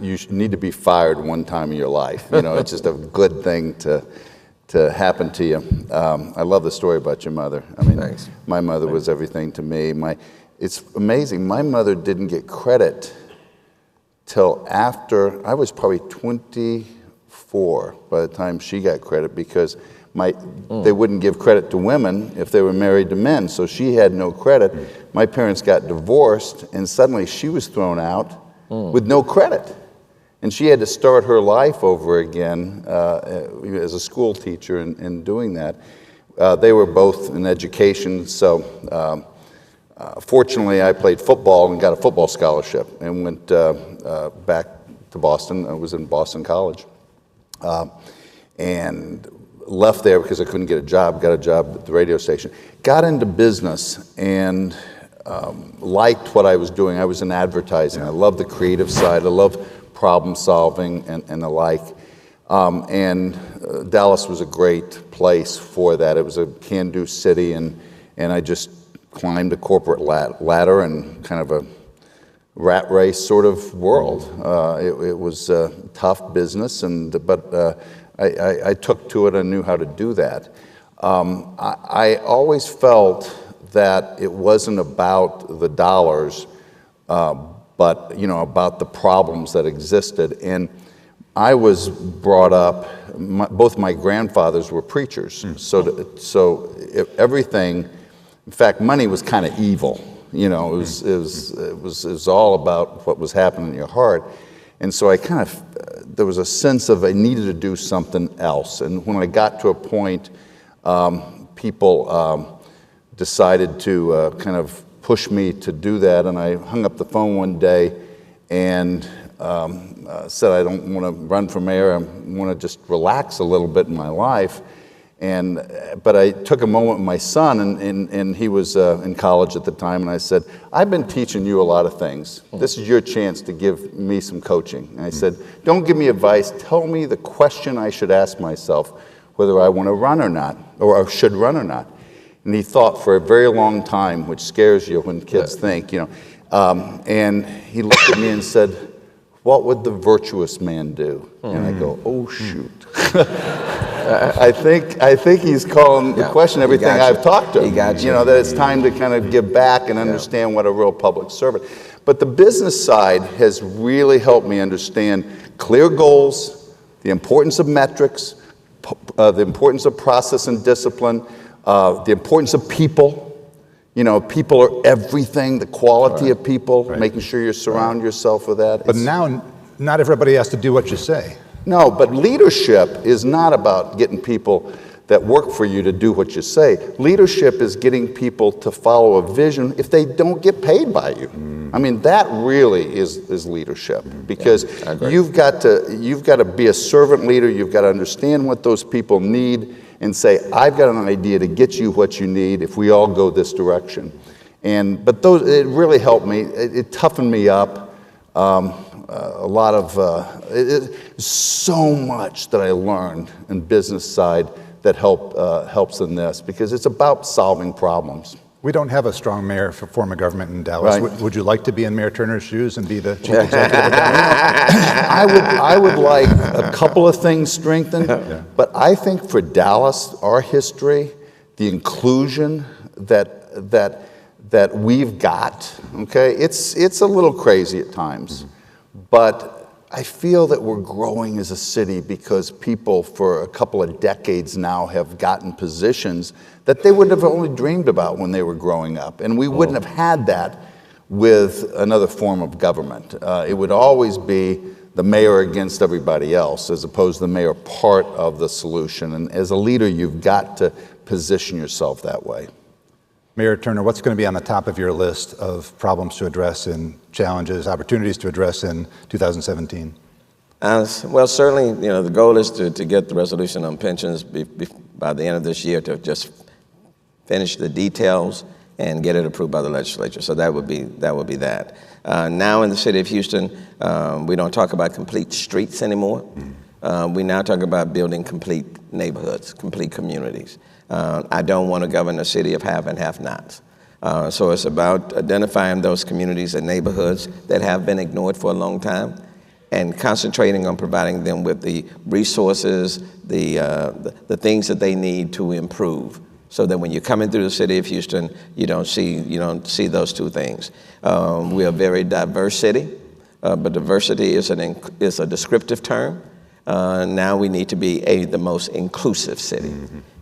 you need to be fired one time in your life. It's just a good thing to happen to you. I love the story about your mother. I mean, Thanks. My mother was everything to me. It's amazing. My mother didn't get credit till after, I was probably 24 by the time she got credit, because they wouldn't give credit to women if they were married to men, so she had no credit. My parents got divorced, and suddenly she was thrown out with no credit. And she had to start her life over again as a school teacher in doing that. They were both in education, so fortunately I played football and got a football scholarship and went back to Boston. I was in Boston College. And left there because I couldn't get a job, got a job at the radio station. Got into business, and liked what I was doing. I was in advertising. I love the creative side. I love problem solving and the like. Dallas was a great place for that. It was a can-do city, and I just climbed the corporate ladder and kind of a rat race sort of world. It was a tough business, but I took to it and knew how to do that. I always felt that it wasn't about the dollars, but about the problems that existed. And I was brought up. Both my grandfathers were preachers, so everything. In fact, money was kind of evil. It was all about what was happening in your heart. And so there was a sense of I needed to do something else. And when I got to a point, people decided to kind of push me to do that. And I hung up the phone one day and said, I don't want to run for mayor. I want to just relax a little bit in my life. But I took a moment with my son, and he was in college at the time, and I said, I've been teaching you a lot of things. This is your chance to give me some coaching. And I said, don't give me advice. Tell me the question I should ask myself, whether I want to run or not, or should run or not. And he thought for a very long time, which scares you when kids think, and he looked at me and said, what would the virtuous man do? And I go, oh, shoot. I think he's calling the question everything I've talked to him. That it's time to kind of give back and understand what a real public servant. But the business side has really helped me understand clear goals, the importance of metrics, the importance of process and discipline, the importance of people. People are everything, the quality of people, making sure you surround yourself with that. But now, not everybody has to do what you say. No, but leadership is not about getting people that work for you to do what you say. Leadership is getting people to follow a vision if they don't get paid by you. I mean, that really is leadership, because you've got to be a servant leader. You've got to understand what those people need and say, I've got an idea to get you what you need if we all go this direction. But it really helped me. It toughened me up. A lot of so much that I learned in business side that helps in this, because it's about solving problems. We don't have a strong mayor for form of government in Dallas. Would you like to be in Mayor Turner's shoes and be the chief executive of Dallas? I would like a couple of things strengthened, but I think for Dallas, our history, the inclusion that we've got, it's a little crazy at times, but I feel that we're growing as a city because people for a couple of decades now have gotten positions that they would have only dreamed about when they were growing up. And we wouldn't have had that with another form of government. It would always be the mayor against everybody else, as opposed to the mayor part of the solution. And as a leader, you've got to position yourself that way. Mayor Turner, what's going to be on the top of your list of problems to address and challenges, opportunities to address in 2017? Well, certainly, the goal is to get the resolution on pensions by the end of this year, to just finish the details and get it approved by the legislature. So that would be that. Now in the city of Houston, we don't talk about complete streets anymore. We now talk about building complete neighborhoods, complete communities. I don't want to govern a city of have and have-nots. So it's about identifying those communities and neighborhoods that have been ignored for a long time, and concentrating on providing them with the resources, the things that they need to improve, so that when you're coming through the city of Houston, you don't see those two things. We're a very diverse city, but diversity is a descriptive term. Now we need to be the most inclusive city.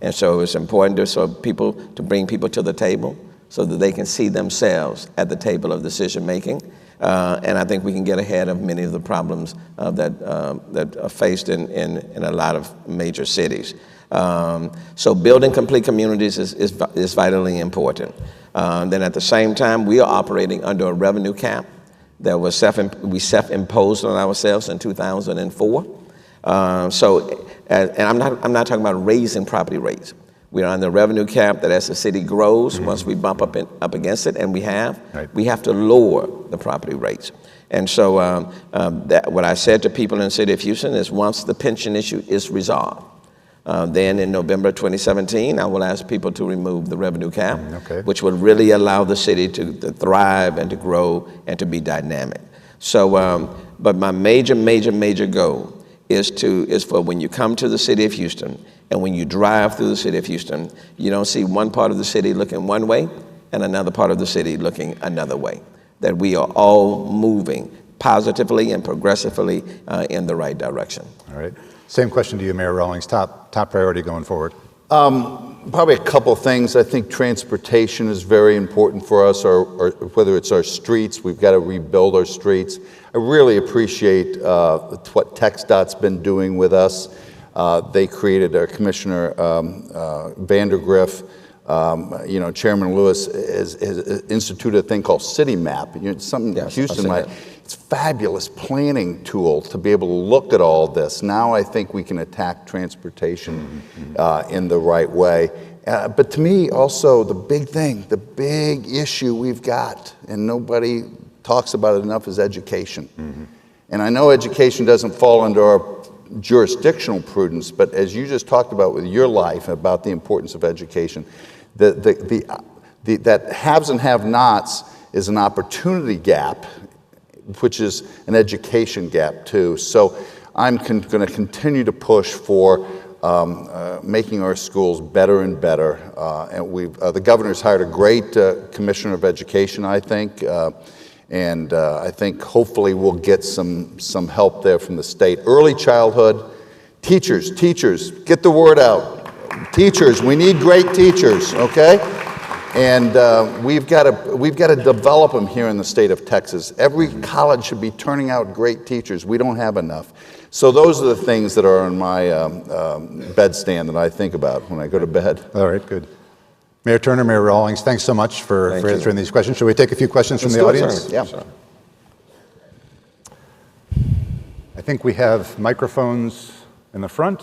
And so it's important to bring people to the table so that they can see themselves at the table of decision making. And I think we can get ahead of many of the problems that are faced in a lot of major cities. So building complete communities is vitally important. Then at the same time, we are operating under a revenue cap that we self-imposed on ourselves in 2004. And I'm not talking about raising property rates. We are on the revenue cap that as the city grows, once we bump up against it, and we have to lower the property rates. And so what I said to people in the city of Houston is once the pension issue is resolved, then in November 2017, I will ask people to remove the revenue cap, which would really allow the city to thrive and to grow and to be dynamic. So, but my major goal is for when you come to the city of Houston and when you drive through the city of Houston, you don't see one part of the city looking one way and another part of the city looking another way. That we are all moving positively and progressively in the right direction. All right. Same question to you, Mayor Rawlings. Top priority going forward. Probably a couple things. I think transportation is very important for us, or whether it's our streets, we've got to rebuild our streets. I really appreciate what TxDOT's been doing with us. They created Commissioner Vandergriff, Chairman Lewis has instituted a thing called City Map. Something Houston might. It's a fabulous planning tool to be able to look at all this. Now I think we can attack transportation in the right way. But to me, also the big issue we've got, and nobody talks about it enough, is education. And I know education doesn't fall under our jurisdictional prudence, but as you just talked about with your life, about the importance of education, that haves and have-nots is an opportunity gap, which is an education gap too. So I'm going to continue to push for making our schools better and better. And the governor's hired a great commissioner of education, I think, and I think hopefully we'll get some help there from the state. Early childhood, teachers, get the word out. Teachers, we need great teachers, okay? And we've got to develop them here in the state of Texas. Every college should be turning out great teachers. We don't have enough. So those are the things that are on my bedstand that I think about when I go to bed. All right, good. Mayor Turner, Mayor Rawlings, thanks so much for answering these questions. Should we take a few questions from the audience? Yeah. I think we have microphones in the front.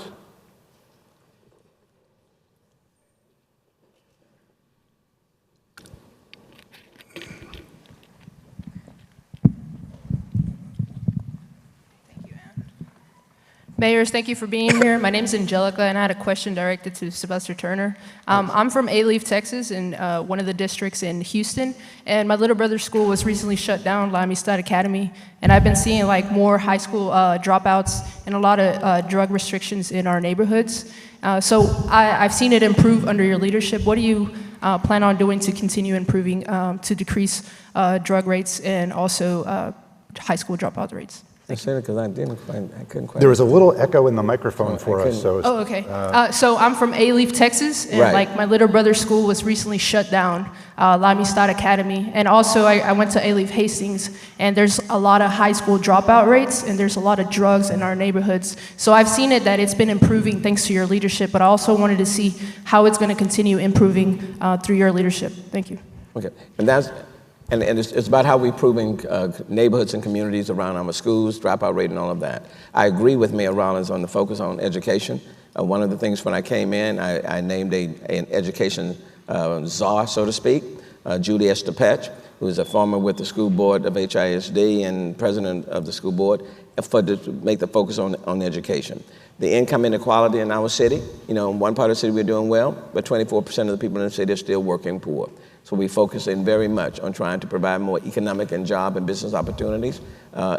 Mayors, thank you for being here. My name is Angelica, and I had a question directed to Sylvester Turner. I'm from Alief, Texas, in one of the districts in Houston, and my little brother's school was recently shut down, La Amistad Academy, and I've been seeing more high school dropouts and a lot of drug restrictions in our neighborhoods. So I've seen it improve under your leadership. What do you plan on doing to continue improving to decrease drug rates and also high school dropout rates? I said it because I couldn't quite. There was a little echo in the microphone for us. So okay. So I'm from Alief, Texas, and my little brother's school was recently shut down, La Amistad Academy, and also I went to Alief Hastings, and there's a lot of high school dropout rates, and there's a lot of drugs in our neighborhoods. So I've seen it that it's been improving thanks to your leadership, but I also wanted to see how it's going to continue improving through your leadership. Thank you. Okay, and it's about how we're improving neighborhoods and communities around our schools, dropout rate, and all of that. I agree with Mayor Rawlings on the focus on education. One of the things when I came in, I named an education czar, so to speak, Julie Estepetch, who is a former with the school board of HISD and president of the school board, to make the focus on education. The income inequality in our city, in one part of the city we're doing well, but 24% of the people in the city are still working poor. So we focus in very much on trying to provide more economic and job and business opportunities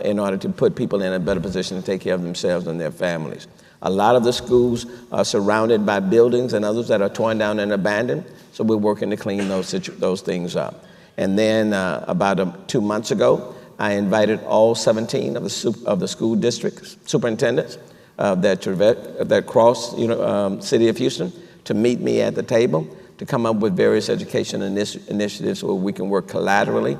in order to put people in a better position to take care of themselves and their families. A lot of the schools are surrounded by buildings and others that are torn down and abandoned, so we're working to clean those things up. And then about 2 months ago, I invited all 17 of the school district superintendents that cross city of Houston to meet me at the table to come up with various education initiatives where we can work collaterally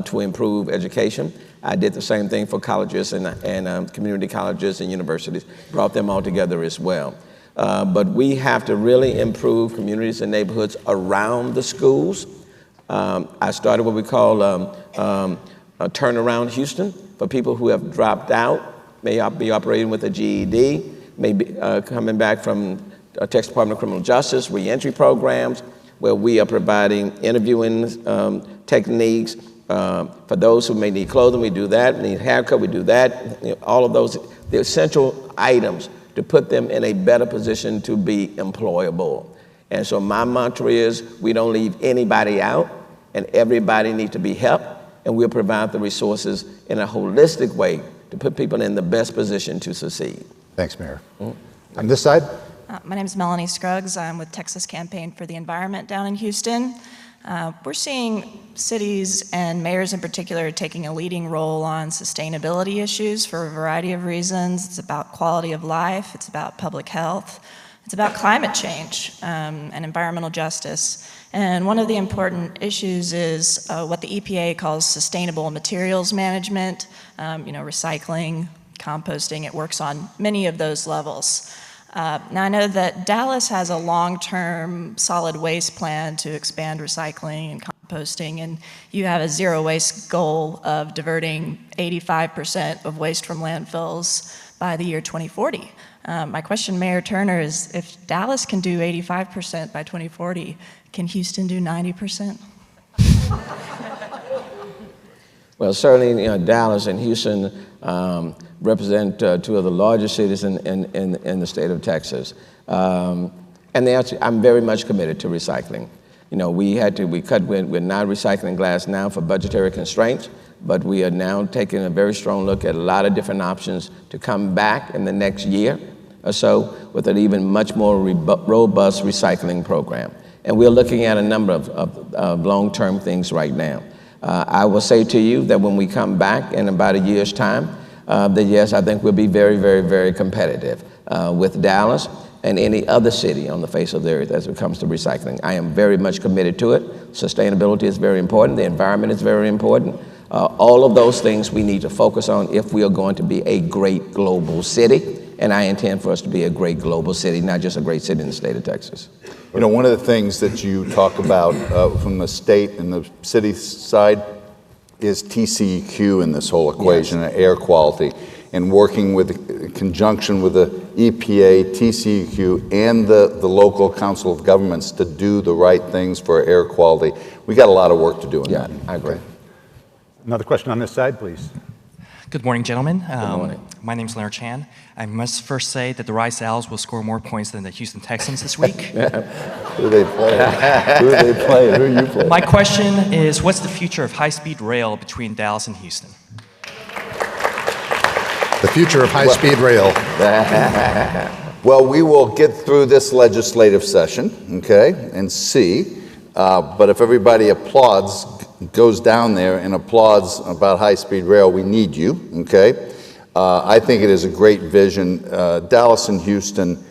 to improve education. I did the same thing for colleges and community colleges and universities, brought them all together as well. But we have to really improve communities and neighborhoods around the schools. I started what we call Turnaround Houston for people who have dropped out, may be operating with a GED, may be coming back from Texas Department of Criminal Justice, reentry programs, where we are providing interviewing techniques. For those who may need clothing, we do that. Need haircut, we do that. All of those, the essential items to put them in a better position to be employable. And so my mantra is, we don't leave anybody out, and everybody needs to be helped, and we'll provide the resources in a holistic way to put people in the best position to succeed. Thanks, Mayor. On this side? My name is Melanie Scruggs. I'm with Texas Campaign for the Environment down in Houston. We're seeing cities and mayors in particular taking a leading role on sustainability issues for a variety of reasons. It's about quality of life, it's about public health, it's about climate change and environmental justice. And one of the important issues is what the EPA calls sustainable materials management, recycling, composting. It works on many of those levels. Now, I know that Dallas has a long-term solid waste plan to expand recycling and composting, and you have a zero waste goal of diverting 85% of waste from landfills by the year 2040. My question, Mayor Turner, is if Dallas can do 85% by 2040, can Houston do 90%? Well, certainly, Dallas and Houston represent two of the largest cities in the state of Texas. And I'm very much committed to recycling. We're not recycling glass now for budgetary constraints, but we are now taking a very strong look at a lot of different options to come back in the next year or so with an even much more robust recycling program. And we're looking at a number of long-term things right now. I will say to you that when we come back in about a year's time, that yes, I think we'll be very, very, very competitive with Dallas and any other city on the face of the earth as it comes to recycling. I am very much committed to it. Sustainability is very important. The environment is very important. All of those things we need to focus on if we are going to be a great global city. And I intend for us to be a great global city, not just a great city in the state of Texas. One of the things that you talk about from the state and the city side is TCEQ in this whole equation, yes. Air quality, and working in conjunction with the EPA, TCEQ, and the local council of governments to do the right things for air quality. We got a lot of work to do in that. I agree. Okay. Another question on this side, please. Good morning, gentlemen. Good morning. My name is Leonard Chan. I must first say that the Rice Owls will score more points than the Houston Texans this week. Who are they playing? Who are they playing? Who are you playing? My question is, what's the future of high-speed rail between Dallas and Houston? The future of high-speed rail. Well, we will get through this legislative session, okay, and see. But if everybody goes down there and applauds about high-speed rail, we need you, okay? I think it is a great vision. Dallas and Houston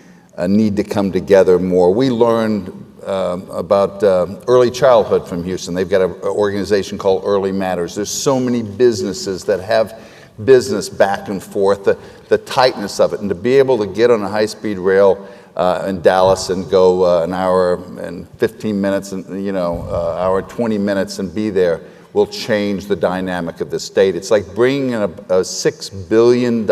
need to come together more. We learned about early childhood from Houston. They've got an organization called Early Matters. There's so many businesses that have business back and forth, the tightness of it, and to be able to get on a high-speed rail in Dallas and go an hour and 15 minutes, and hour 20 minutes and be there will change the dynamic of the state. It's like bringing in a $6 billion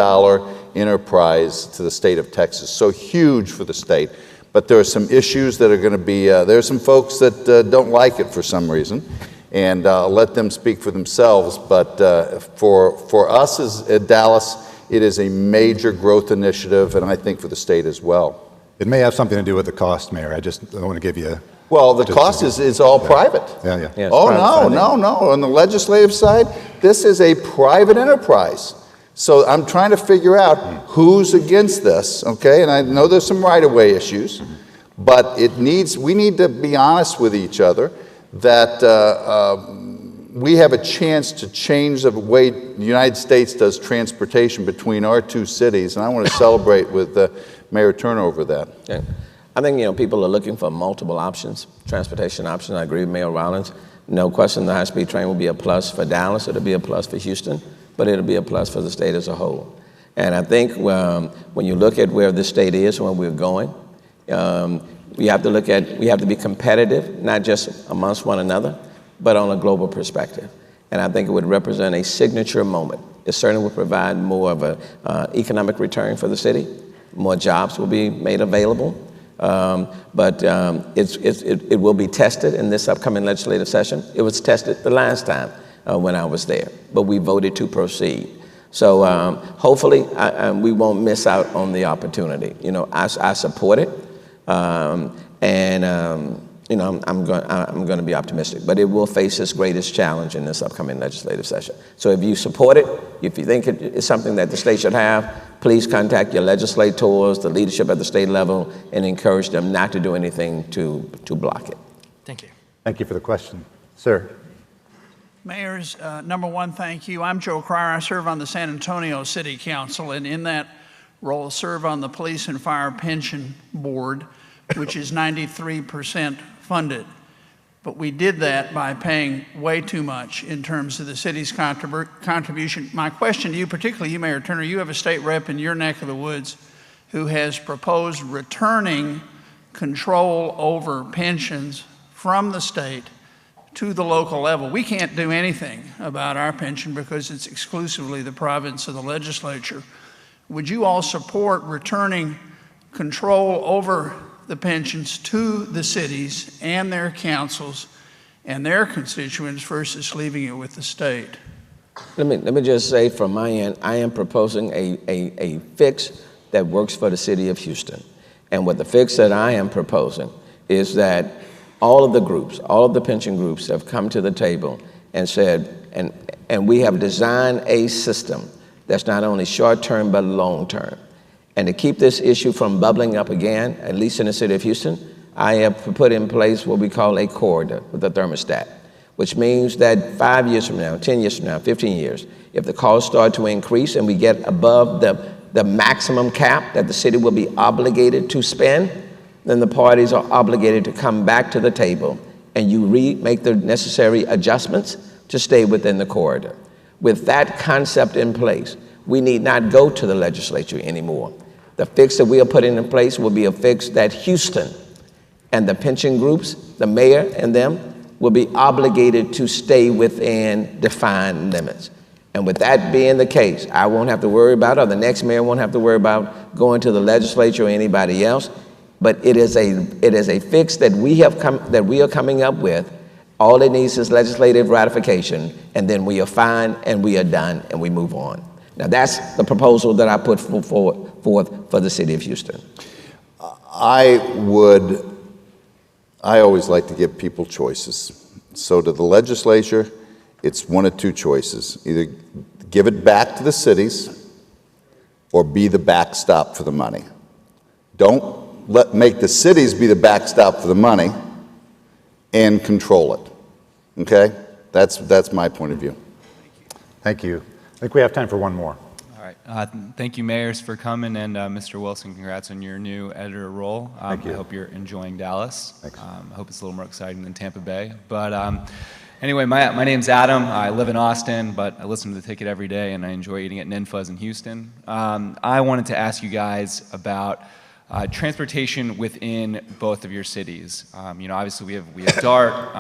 enterprise to the state of Texas. So huge for the state. But there are some issues that are going to be, there are some folks that don't like it for some reason, and let them speak for themselves. But for us at Dallas, it is a major growth initiative, and I think for the state as well. It may have something to do with the cost, Mayor. I just don't want to give you... Well, the cost is all private. Yeah. Yeah, Oh, no. On the legislative side, this is a private enterprise. So I'm trying to figure out who's against this, okay? And I know there's some right-of-way issues, but we need to be honest with each other that we have a chance to change the way the United States does transportation between our two cities, and I want to celebrate with Mayor Turner over that. Okay. I think, people are looking for multiple options, transportation options. I agree with Mayor Rawlings. No question the high-speed train will be a plus for Dallas. It'll be a plus for Houston, but it'll be a plus for the state as a whole. And I think when you look at where the state is and where we're going, we have to be competitive, not just amongst one another, but on a global perspective. And I think it would represent a signature moment. It certainly would provide more of an economic return for the city. More jobs will be made available. It will be tested in this upcoming legislative session. It was tested the last time when I was there, but we voted to proceed. So hopefully we won't miss out on the opportunity. You know, I support it, you know, I'm going to be optimistic, but it will face its greatest challenge in this upcoming legislative session. So if you support it, if you think it is something that the state should have, please contact your legislators, the leadership at the state level, and encourage them not to do anything to block it. Thank you. Thank you for the question. Sir. Mayors, number one, thank you. I'm Joe Cryer. I serve on the San Antonio City Council, and in that role, serve on the Police and Fire Pension Board, which is 93% funded. But we did that by paying way too much in terms of the city's contribution. My question to you, particularly you, Mayor Turner, you have a state rep in your neck of the woods who has proposed returning control over pensions from the state to the local level. We can't do anything about our pension because it's exclusively the province of the legislature. Would you all support returning control over the pensions to the cities and their councils and their constituents versus leaving it with the state? Let me just say from my end, I am proposing a fix that works for the city of Houston. And what the fix that I am proposing is that all of the groups, all of the pension groups have come to the table and said, and we have designed a system that's not only short-term but long-term. And to keep this issue from bubbling up again, at least in the city of Houston, I have put in place what we call a corridor with a thermostat, which means that 5 years from now, 10 years from now, 15 years, if the costs start to increase and we get above the maximum cap that the city will be obligated to spend, then the parties are obligated to come back to the table and you make the necessary adjustments to stay within the corridor. With that concept in place, we need not go to the legislature anymore. The fix that we are putting in place will be a fix that Houston and the pension groups, the mayor and them, will be obligated to stay within defined limits. And with that being the case, I won't have to worry about, or the next mayor won't have to worry about going to the legislature or anybody else. But it is a fix that we are coming up with. All it needs is legislative ratification, and then we are fine and we are done and we move on. Now that's the proposal that I put forth for the city of Houston. I always like to give people choices. So to the legislature, it's one of two choices. Either give it back to the cities or be the backstop for the money. Don't make the cities be the backstop for the money and control it. Okay? That's my point of view. Thank you. I think we have time for one more. All right. Thank you, mayors, for coming, and Mr. Wilson, congrats on your new editor role. Thank you. I hope you're enjoying Dallas. Thanks. I hope it's a little more exciting than Tampa Bay. But anyway, my name's Adam. I live in Austin, but I listen to The Ticket every day, and I enjoy eating at Ninfa's in Houston. I wanted to ask you guys about transportation within both of your cities. You know, obviously we have DART,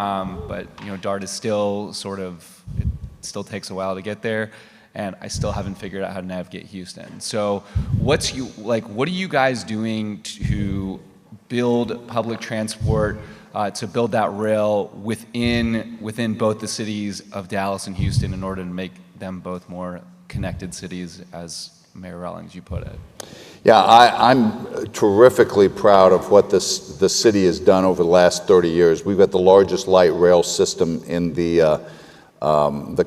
but you know, DART is still it still takes a while to get there, and I still haven't figured out how to navigate Houston. So what are you guys doing to build public transport, to build that rail within both the cities of Dallas and Houston in order to make them both more connected cities, as Mayor Rawlings, you put it? Yeah, I'm terrifically proud of what the city has done over the last 30 years. We've got the largest light rail system in the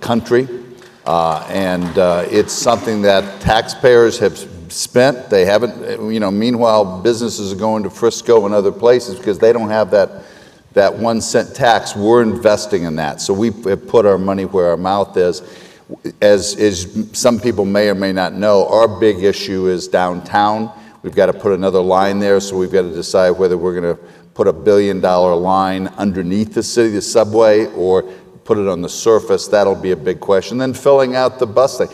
country, and it's something that taxpayers have spent. They haven't, you know, meanwhile, businesses are going to Frisco and other places because they don't have that 1 cent tax. We're investing in that. So we have put our money where our mouth is. As some people may or may not know, our big issue is downtown. We've got to put another line there, so we've got to decide whether we're going to put $1 billion line underneath the city, the subway, or put it on the surface. That'll be a big question. Then filling out the bus thing.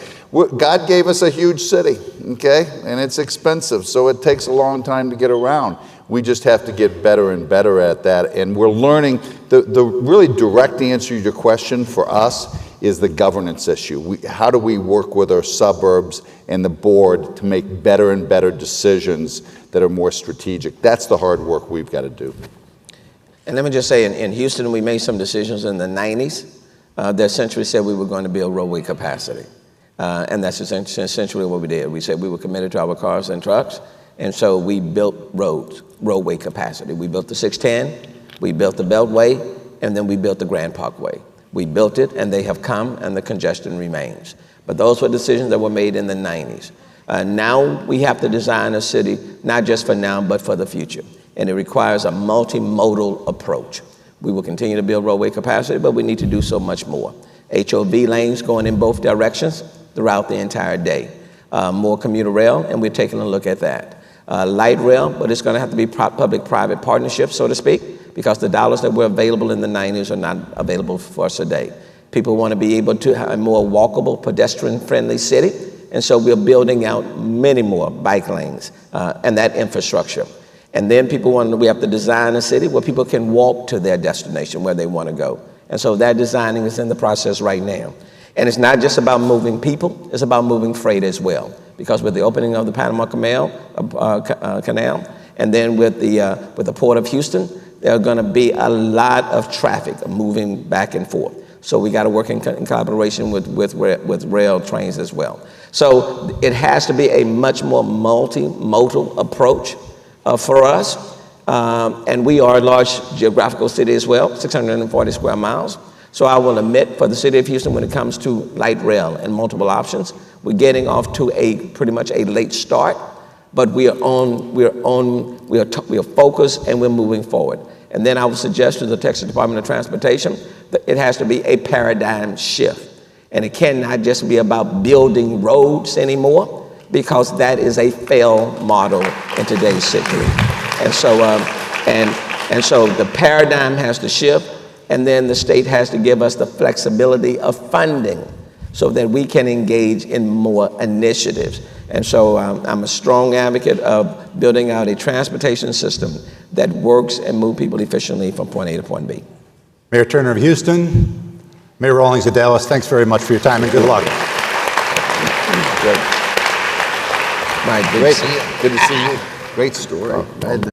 God gave us a huge city, okay? And it's expensive, so it takes a long time to get around. We just have to get better and better at that. And we're learning. The really direct answer to your question for us is the governance issue. How do we work with our suburbs and the board to make better and better decisions that are more strategic? That's the hard work we've got to do. And let me just say, in Houston, we made some decisions in the 90s that essentially said we were going to build roadway capacity. And that's essentially what we did. We said we were committed to our cars and trucks, and so we built roadway capacity. We built the 610, we built the Beltway, and then we built the Grand Parkway. We built it, and they have come, and the congestion remains. But those were decisions that were made in the 90s. Now we have to design a city, not just for now, but for the future. And it requires a multimodal approach. We will continue to build roadway capacity, but we need to do so much more. HOV lanes going in both directions throughout the entire day. More commuter rail, and we're taking a look at that. Light rail, but it's going to have to be public-private partnerships, so to speak, because the dollars that were available in the 90s are not available for us today. People want to be able to have a more walkable, pedestrian-friendly city, and so we're building out many more bike lanes and that infrastructure. And then we have to design a city where people can walk to their destination, where they want to go. And so that designing is in the process right now. And it's not just about moving people, it's about moving freight as well. Because with the opening of the Panama Canal, and then with the Port of Houston, there are going to be a lot of traffic moving back and forth. So we got to work in collaboration with rail trains as well. So it has to be a much more multimodal approach for us. And we are a large geographical city as well, 640 square miles. So I will admit, for the city of Houston, when it comes to light rail and multiple options, we're getting off to pretty much a late start, but we are focused and we're moving forward. And then I would suggest to the Texas Department of Transportation that it has to be a paradigm shift. And it cannot just be about building roads anymore, because that is a failed model in today's city. And so, and so the paradigm has to shift, and then the state has to give us the flexibility of funding so that we can engage in more initiatives. And so I'm a strong advocate of building out a transportation system that works and moves people efficiently from point A to point B. Mayor Turner of Houston, Mayor Rawlings of Dallas, thanks very much for your time and good luck. Great. Good to see you. Great story.